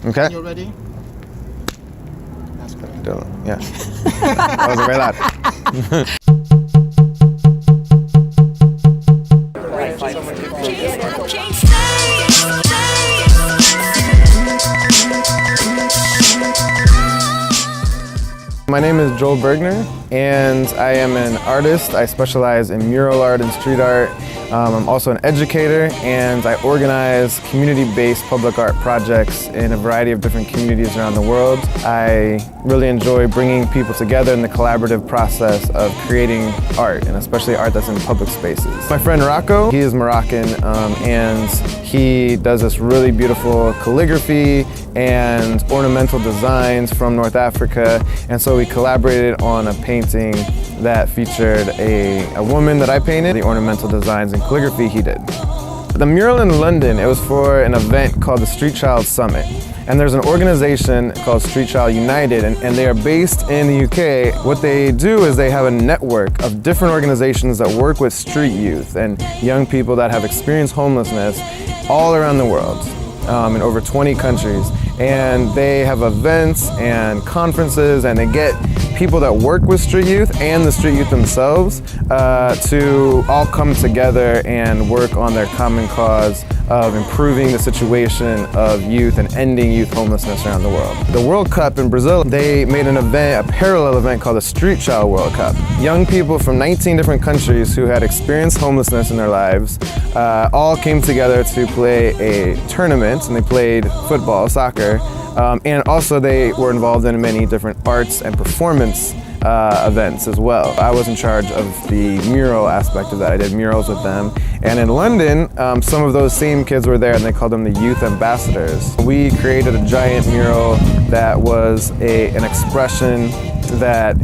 Okay. You ready? That's good. Yeah. That was very loud. My name is Joel Bergner, and I am an artist. I specialize in mural art and street art. I'm also an educator, and I organize community-based public art projects in a variety of different communities around the world. I really enjoy bringing people together in the collaborative process of creating art, and especially art that's in public spaces. My friend Rocco, he is Moroccan, and he does this really beautiful calligraphy and ornamental designs from North Africa, and so we collaborated on a painting that featured a woman that I painted, the ornamental designs and calligraphy he did. The mural in London, it was for an event called the Street Child Summit. And there's an organization called Street Child United, and they are based in the UK. What they do is they have a network of different organizations that work with street youth and young people that have experienced homelessness all around the world, in over 20 countries. And they have events and conferences, and they get people that work with street youth and the street youth themselves to all come together and work on their common cause of improving the situation of youth and ending youth homelessness around the world. The World Cup in Brazil, they made an event, a parallel event called the Street Child World Cup. Young people from 19 different countries who had experienced homelessness in their lives all came together to play a tournament, and they played football, soccer, and also they were involved in many different arts and performance events as well. I was in charge of the mural aspect of that. I did murals with them. And in London, some of those same kids were there, and they called them the Youth Ambassadors. We created a giant mural that was an expression that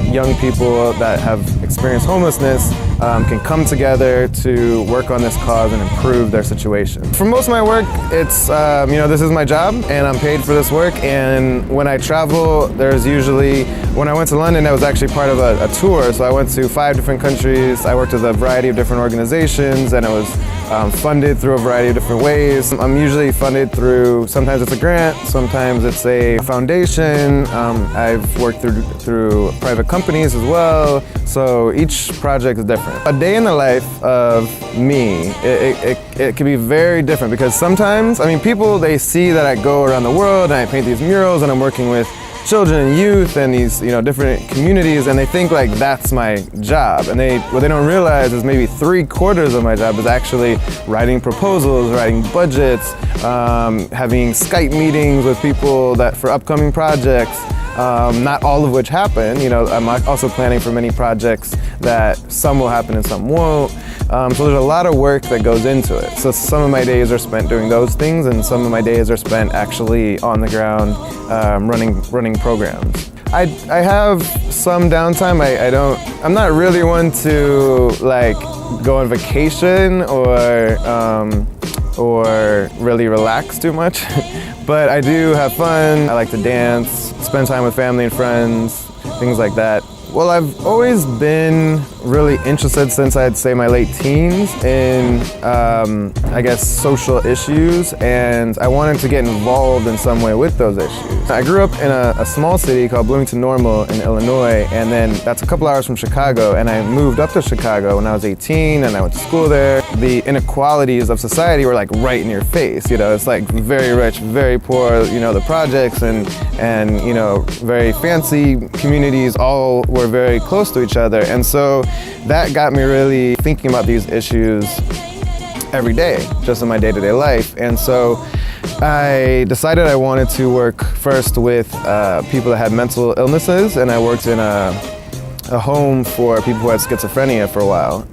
young people that have experienced homelessness can come together to work on this cause and improve their situation. For most of my work, it's, this is my job, and I'm paid for this work. And when I travel, there's usually, when I went to London, I was actually part of a tour. So I went to 5 different countries. I worked with a variety of different organizations, and it was funded through a variety of different ways. I'm usually funded through, sometimes it's a grant, sometimes it's a foundation. I've worked through private companies as well. So each project is different. A day in the life of me, it can be very different, because sometimes, people, they see that I go around the world and I paint these murals and I'm working with children and youth and these, different communities, and they think like that's my job. And what they don't realize is maybe 3/4 of my job is actually writing proposals, writing budgets, having Skype meetings with people for upcoming projects. Not all of which happen. I'm also planning for many projects that some will happen and some won't. So there's a lot of work that goes into it. So some of my days are spent doing those things, and some of my days are spent actually on the ground running programs. I have some downtime. I'm not really one to like go on vacation or really relax too much. But I do have fun. I like to dance, spend time with family and friends, things like that. Well, I've always been really interested since I'd say my late teens in, social issues, and I wanted to get involved in some way with those issues. I grew up in a small city called Bloomington Normal in Illinois, and then that's a couple hours from Chicago, and I moved up to Chicago when I was 18, and I went to school there. The inequalities of society were like right in your face. It's like very rich, very poor, the projects and very fancy communities all were very close to each other. And so that got me really thinking about these issues every day, just in my day-to-day life. And so I decided I wanted to work first with people that had mental illnesses, and I worked in a home for people who had schizophrenia for a while.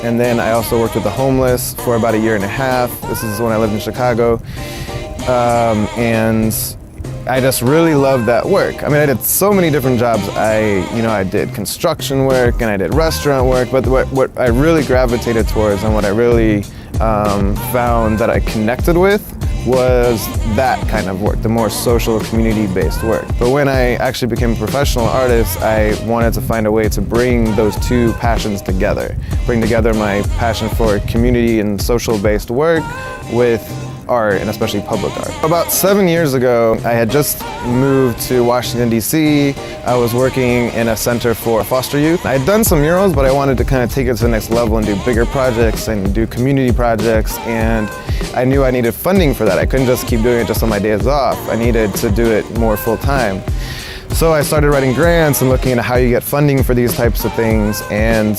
And then I also worked with the homeless for about 1.5 years. This is when I lived in Chicago. And I just really loved that work. I did so many different jobs. I did construction work and I did restaurant work, but what I really gravitated towards and what I really found that I connected with was that kind of work, the more social, community-based work. But when I actually became a professional artist, I wanted to find a way to bring those two passions together. Bring together my passion for community and social-based work with art, and especially public art. About 7 years ago, I had just moved to Washington, D.C. I was working in a center for foster youth. I had done some murals, but I wanted to kind of take it to the next level and do bigger projects and do community projects, and I knew I needed funding for that. I couldn't just keep doing it just on my days off. I needed to do it more full time. So I started writing grants and looking at how you get funding for these types of things, and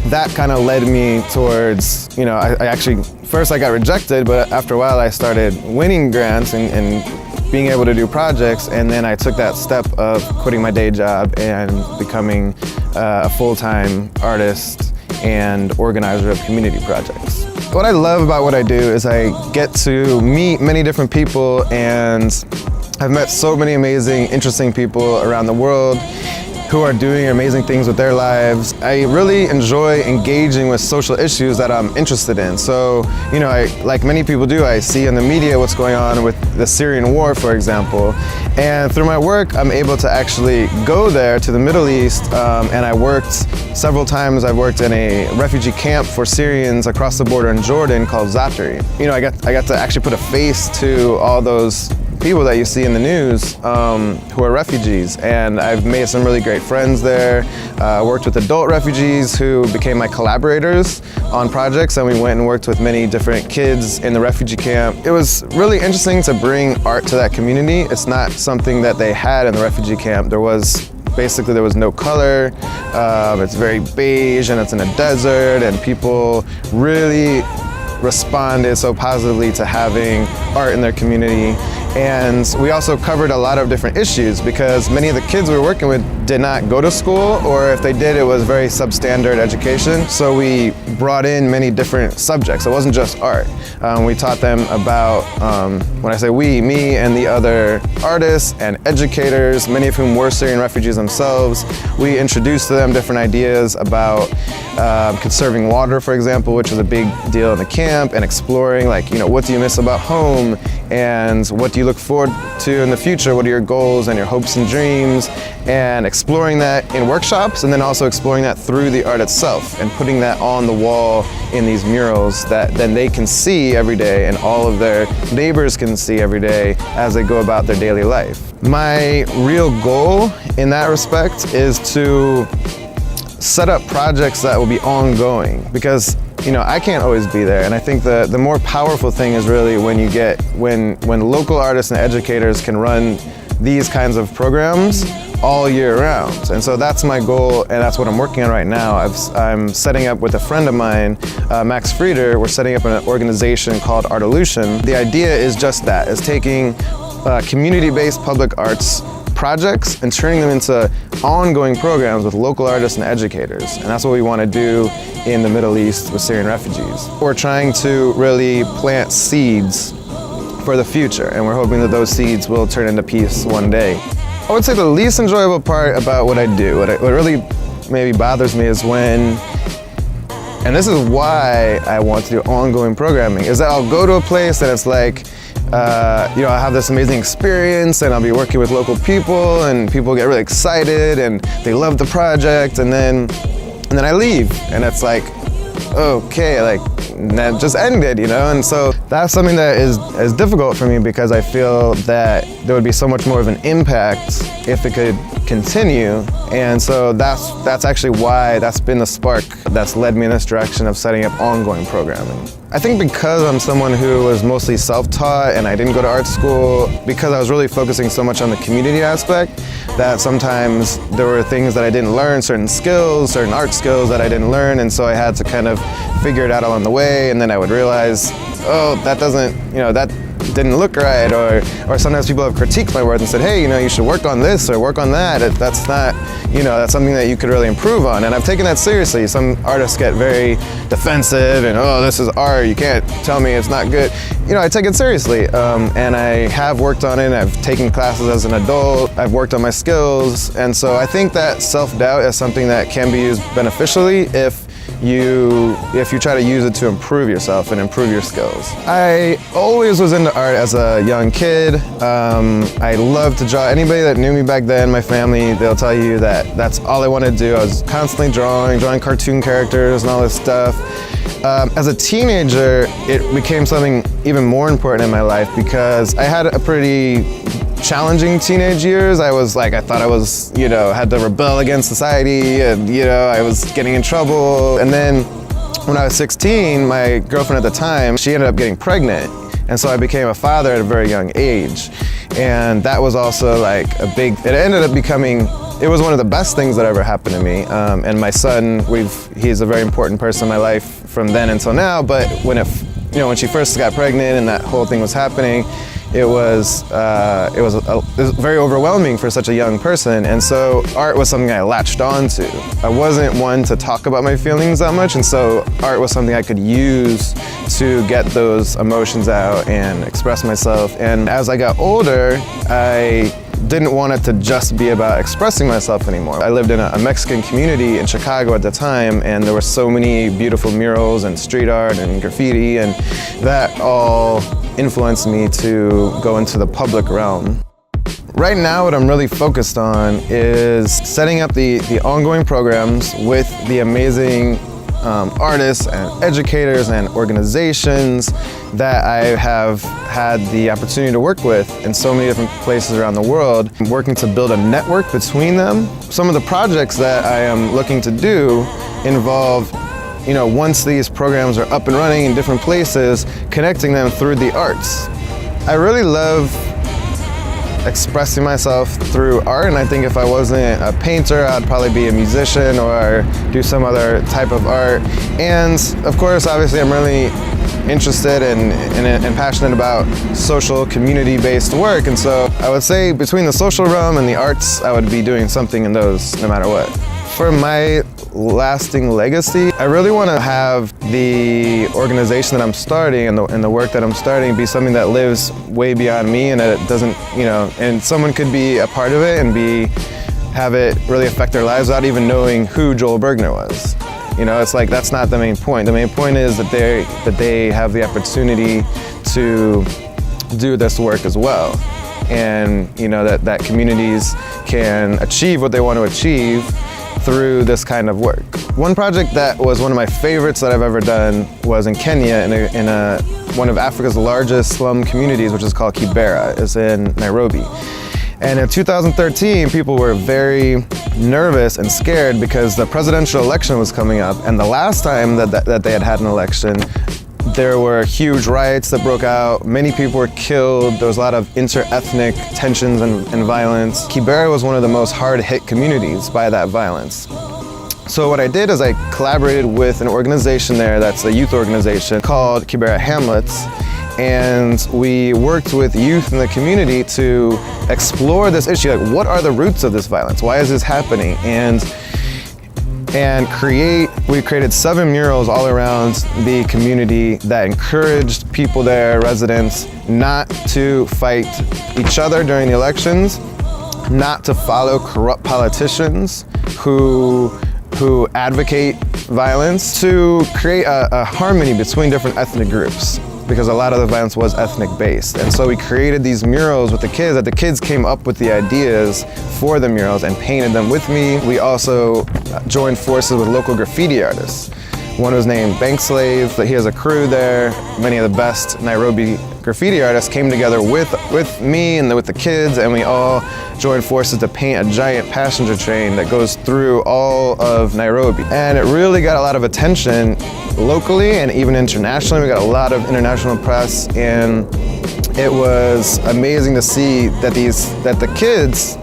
that kind of led me towards, I actually, first I got rejected, but after a while I started winning grants and being able to do projects, and then I took that step of quitting my day job and becoming a full-time artist and organizer of community projects. What I love about what I do is I get to meet many different people, and I've met so many amazing, interesting people around the world who are doing amazing things with their lives. I really enjoy engaging with social issues that I'm interested in. So, like many people do, I see in the media what's going on with the Syrian war, for example. And through my work, I'm able to actually go there to the Middle East, and I worked several times. I've worked in a refugee camp for Syrians across the border in Jordan called Zatari. I got to actually put a face to all those people that you see in the news who are refugees, and I've made some really great friends there. Worked with adult refugees who became my collaborators on projects, and we went and worked with many different kids in the refugee camp. It was really interesting to bring art to that community. It's not something that they had in the refugee camp. There was no color. It's very beige, and it's in a desert, and people really responded so positively to having art in their community. And we also covered a lot of different issues because many of the kids we were working with did not go to school, or if they did, it was very substandard education. So we brought in many different subjects. It wasn't just art. We taught them about, when I say we, me and the other artists and educators, many of whom were Syrian refugees themselves. We introduced to them different ideas about conserving water, for example, which is a big deal in the camp, and exploring what do you miss about home, and what do you look forward to in the future? What are your goals and your hopes and dreams? And exploring that in workshops, and then also exploring that through the art itself, and putting that on the wall in these murals that then they can see every day, and all of their neighbors can see every day as they go about their daily life. My real goal in that respect is to set up projects that will be ongoing, because I can't always be there, and I think the more powerful thing is really when local artists and educators can run these kinds of programs all year round. And so that's my goal, and that's what I'm working on right now. I'm setting up with a friend of mine, Max Frieder. We're setting up an organization called Attribution. The idea is just that, is taking community-based public arts projects and turning them into ongoing programs with local artists and educators. And that's what we want to do in the Middle East with Syrian refugees. We're trying to really plant seeds for the future, and we're hoping that those seeds will turn into peace one day. I would say the least enjoyable part about what I do, what really maybe bothers me, is when, and this is why I want to do ongoing programming, is that I'll go to a place and it's like, I'll have this amazing experience, and I'll be working with local people, and people get really excited and they love the project, and then I leave, and it's like, okay, that just ended, and so that's something that is difficult for me, because I feel that there would be so much more of an impact if it could continue. And so that's actually why that's been the spark that's led me in this direction of setting up ongoing programming. I think because I'm someone who was mostly self-taught and I didn't go to art school, because I was really focusing so much on the community aspect, that sometimes there were things that I didn't learn, certain art skills that I didn't learn, and so I had to kind of figure it out along the way, and then I would realize, oh, that didn't look right, or sometimes people have critiqued my work and said, hey, you should work on this or work on that. That's not, that's something that you could really improve on. And I've taken that seriously. Some artists get very defensive and, oh, this is art, you can't tell me it's not good. I take it seriously, and I have worked on it. I've taken classes as an adult. I've worked on my skills, and so I think that self-doubt is something that can be used beneficially if you try to use it to improve yourself and improve your skills. I always was into art as a young kid. I loved to draw. Anybody that knew me back then, my family, they'll tell you that that's all I wanted to do. I was constantly drawing cartoon characters and all this stuff. As a teenager, it became something even more important in my life because I had a pretty challenging teenage years. I thought I was, had to rebel against society, and, I was getting in trouble. And then when I was 16, my girlfriend at the time, she ended up getting pregnant. And so I became a father at a very young age. And that was also it ended up becoming, it was one of the best things that ever happened to me. And my son, he's a very important person in my life from then until now, but when she first got pregnant and that whole thing was happening, it was very overwhelming for such a young person. And so art was something I latched on to. I wasn't one to talk about my feelings that much, and so art was something I could use to get those emotions out and express myself. And as I got older, I didn't want it to just be about expressing myself anymore. I lived in a Mexican community in Chicago at the time, and there were so many beautiful murals and street art and graffiti, and that all influenced me to go into the public realm. Right now, what I'm really focused on is setting up the ongoing programs with the amazing artists and educators and organizations that I have had the opportunity to work with in so many different places around the world. I'm working to build a network between them. Some of the projects that I am looking to do involve, once these programs are up and running in different places, connecting them through the arts. I really love expressing myself through art, and I think if I wasn't a painter, I'd probably be a musician or do some other type of art. And of course, obviously, I'm really interested and passionate about social, community-based work, and so I would say between the social realm and the arts, I would be doing something in those no matter what. For my lasting legacy, I really want to have the organization that I'm starting and the work that I'm starting be something that lives way beyond me, and that it doesn't, and someone could be a part of it and have it really affect their lives without even knowing who Joel Bergner was. It's that's not the main point. The main point is that they have the opportunity to do this work as well, and that communities can achieve what they want to achieve through this kind of work. One project that was one of my favorites that I've ever done was in Kenya, in one of Africa's largest slum communities, which is called KIBERA. It's in Nairobi. And in 2013, people were very nervous and scared because the presidential election was coming up, and the last time that they had an election, there were huge riots that broke out. Many people were killed. There was a lot of inter-ethnic tensions and violence. KIBERA was one of the most hard-hit communities by that violence. So what I did is I collaborated with an organization there that's a youth organization called KIBERA HAMLETS, and we worked with youth in the community to explore this issue. What are the roots of this violence? Why is this happening? We created 7 murals all around the community that encouraged people there, residents, not to fight each other during the elections, not to follow corrupt politicians who advocate violence, to create a harmony between different ethnic groups, because a lot of the violence was ethnic based. And so we created these murals with the kids, that the kids came up with the ideas for the murals and painted them with me. We also joined forces with local graffiti artists. One was named BANKSLAVE, he has a crew there. Many of the best Nairobi graffiti artists came together with me and with the kids, and we all joined forces to paint a giant passenger train that goes through all of Nairobi. And it really got a lot of attention locally and even internationally. We got a lot of international press, and it was amazing to see that the kids,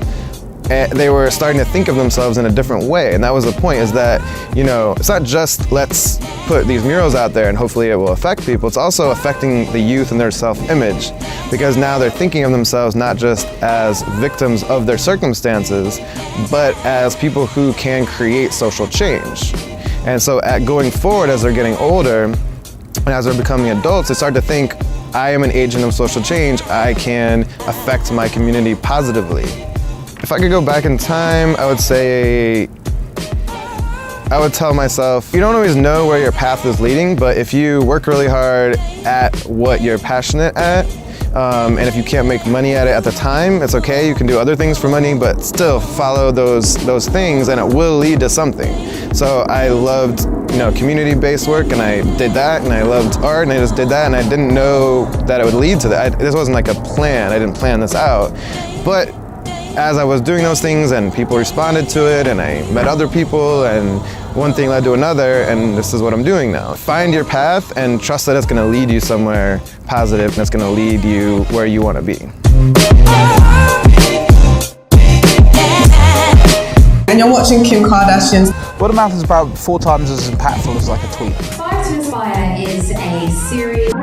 they were starting to think of themselves in a different way. And that was the point, is that, it's not just let's put these murals out there and hopefully it will affect people. It's also affecting the youth and their self-image, because now they're thinking of themselves not just as victims of their circumstances, but as people who can create social change. And so going forward, as they're getting older and as they're becoming adults, they start to think, I am an agent of social change. I can affect my community positively. If I could go back in time, I would tell myself, you don't always know where your path is leading, but if you work really hard at what you're passionate at, And if you can't make money at it at the time, it's okay. You can do other things for money, but still follow those things, and it will lead to something. So I loved, community-based work, and I did that, and I loved art, and I just did that, and I didn't know that it would lead to that. This wasn't like a plan. I didn't plan this out, but as I was doing those things and people responded to it, and I met other people, and one thing led to another, and this is what I'm doing now. Find your path and trust that it's going to lead you somewhere positive, and it's going to lead you where you want to be. And you're watching Kim Kardashian's Word of mouth is about 4 times as impactful as like a tweet. Fire to Inspire is a series.